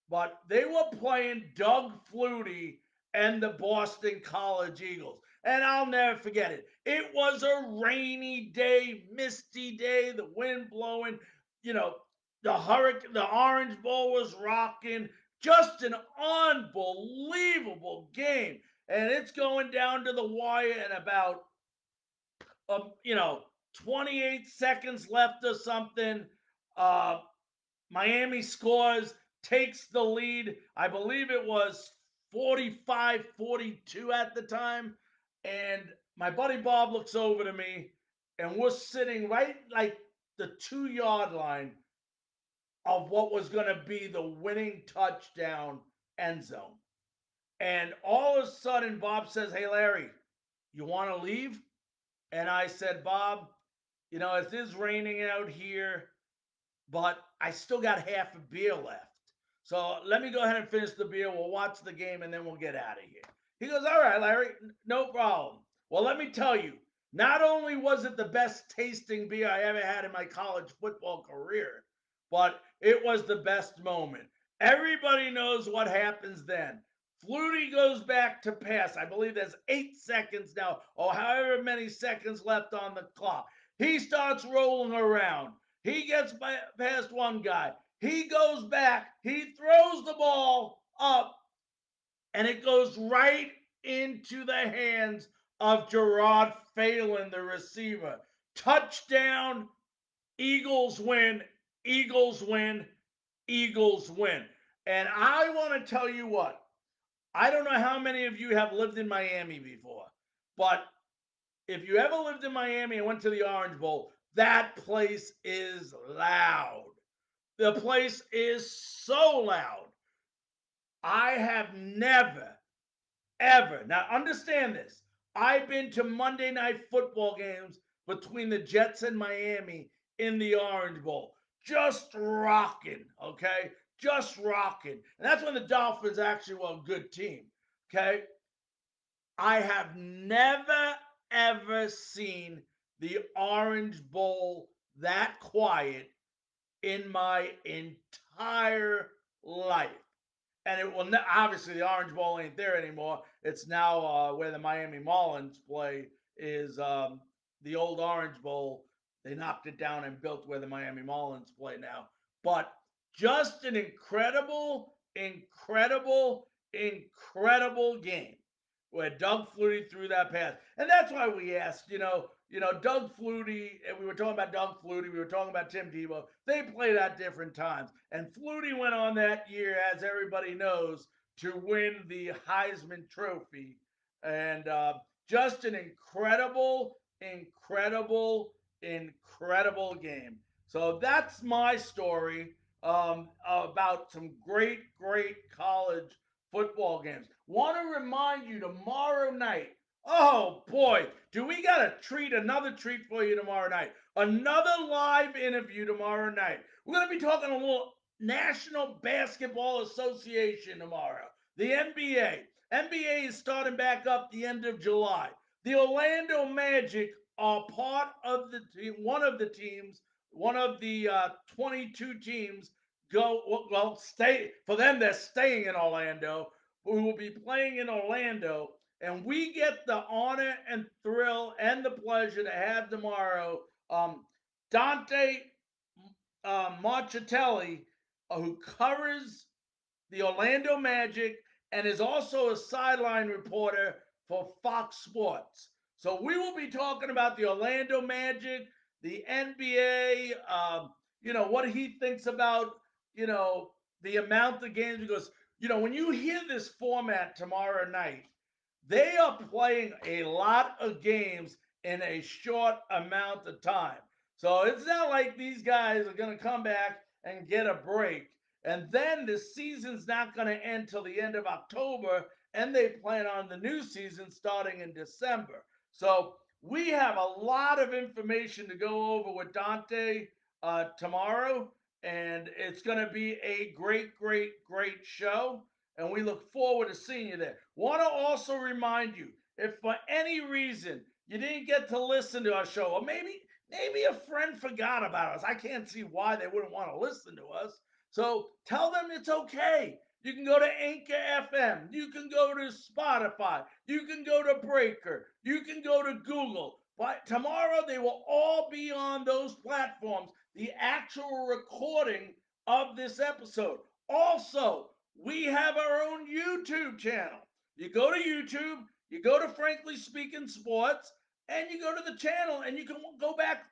but they were playing Doug Flutie and the Boston College Eagles. And I'll never forget it. It was a rainy day, misty day, the wind blowing, you know, the Orange Bowl was rocking. Just an unbelievable game. And it's going down to the wire in about, 28 seconds left or something. Uh, Miami scores, takes the lead. I believe it was 45-42 at the time. And my buddy Bob looks over to me, and we're sitting right like the 2 yard line of what was going to be the winning touchdown end zone. And all of a sudden, Bob says, "Hey, Larry, you want to leave?" And I said, "Bob, it is raining out here, but I still got half a beer left. So let me go ahead and finish the beer. We'll watch the game and then we'll get out of here." He goes, "All right, Larry, no problem." Well, let me tell you, not only was it the best tasting beer I ever had in my college football career, but it was the best moment. Everybody knows what happens then. Flutie goes back to pass. I believe there's 8 seconds now, or however many seconds left on the clock. He starts rolling around. He gets past one guy. He goes back. He throws the ball up, and it goes right into the hands of Gerard Phelan, the receiver. Touchdown. Eagles win. Eagles win. Eagles win. And I want to tell you what. I don't know how many of you have lived in Miami before, but if you ever lived in Miami and went to the Orange Bowl, that place is loud. The place is so loud. I have never, ever, now understand this, I've been to Monday night football games between the Jets and Miami in the Orange Bowl. Just rocking, okay? Just rocking. And that's when the Dolphins actually were a good team, okay? I have never, ever seen the Orange Bowl that quiet in my entire life. And it will obviously the Orange Bowl ain't there anymore. It's now where the Miami Marlins play is the old Orange Bowl. They knocked it down and built where the Miami Marlins play now. But just an incredible, incredible, incredible game where Doug Flutie threw that pass. And that's why we asked, Doug Flutie, and we were talking about Doug Flutie, we were talking about Tim Tebow. They played at different times. And Flutie went on that year, as everybody knows, to win the Heisman Trophy. And just an incredible, incredible, incredible game. So that's my story about some great, great college football games. Want to remind you tomorrow night. Oh boy, do we got another treat for you tomorrow night. Another live interview tomorrow night. We're going to be talking a little National Basketball Association tomorrow. The NBA. NBA is starting back up the end of July. The Orlando Magic are part of the team, one of the 22 teams stay for them. They're staying in Orlando. We will be playing in Orlando, and we get the honor and thrill and the pleasure to have tomorrow Dante Marchitelli, who covers the Orlando Magic and is also a sideline reporter for Fox Sports. So we will be talking about the Orlando Magic, the NBA, what he thinks about, the amount of games. Because, when you hear this format tomorrow night, they are playing a lot of games in a short amount of time. So it's not like these guys are going to come back and get a break. And then the season's not going to end till the end of October, and they plan on the new season starting in December. So we have a lot of information to go over with Dante tomorrow, and it's going to be a great, great, great show. And we look forward to seeing you there. Want to also remind you, if for any reason you didn't get to listen to our show, or maybe a friend forgot about us, I can't see why they wouldn't want to listen to us. So tell them it's okay. You can go to Anchor FM. You can go to Spotify. You can go to Breaker. You can go to Google. But tomorrow they will all be on those platforms, the actual recording of this episode. Also, we have our own YouTube channel. You go to YouTube, you go to Frankly Speaking Sports, and you go to the channel and you can go back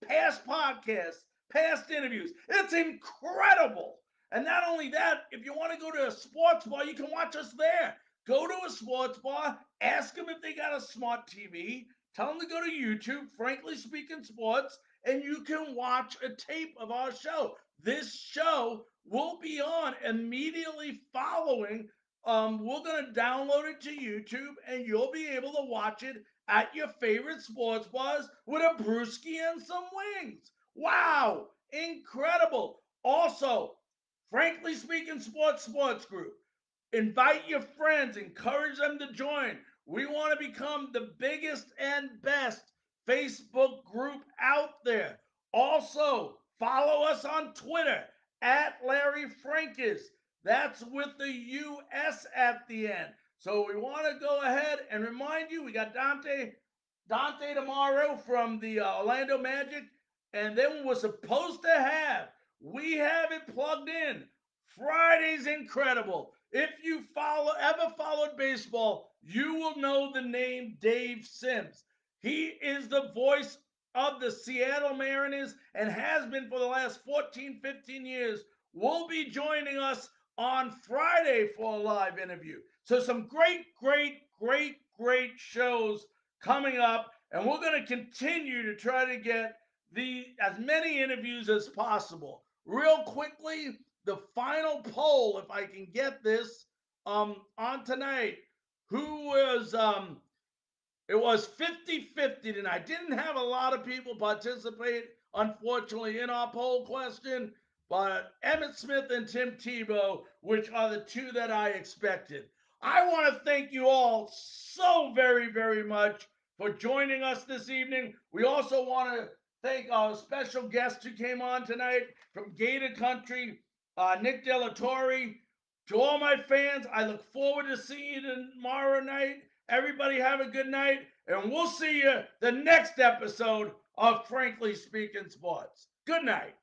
past podcasts, past interviews. It's incredible. And not only that, if you want to go to a sports bar, you can watch us there. Go to a sports bar, ask them if they got a smart TV, tell them to go to YouTube, Frankly Speaking Sports, and you can watch a tape of our show. This show will be on immediately following. We're going to download it to YouTube, and you'll be able to watch it at your favorite sports bars with a brewski and some wings. Wow, incredible. Also, Frankly Speaking Sports Group. Invite your friends, encourage them to join. We want to become the biggest and best Facebook group out there. Also, follow us on Twitter at Larry Frankus. That's with the US at the end. So we want to go ahead and remind you we got Dante tomorrow from the Orlando Magic, and then we're supposed to have we have it plugged in. Friday's incredible. If you ever followed baseball, you will know the name Dave Sims. He is the voice of the Seattle Mariners and has been for the last 14, 15 years. Will be joining us on Friday for a live interview. So some great, great, great, great shows coming up, and we're going to continue to try to get the as many interviews as possible. Real quickly, the final poll, if I can get this on tonight, who was it was 50-50 tonight. Didn't have a lot of people participate, unfortunately, in our poll question, but Emmett Smith and Tim Tebow, which are the two that I expected. I want to thank you all so very, very much for joining us this evening. We also want to thank our special guest who came on tonight from Gator Country, Nick Torre. To all my fans, I look forward to seeing you tomorrow night. Everybody have a good night, and we'll see you the next episode of Frankly Speaking Sports. Good night.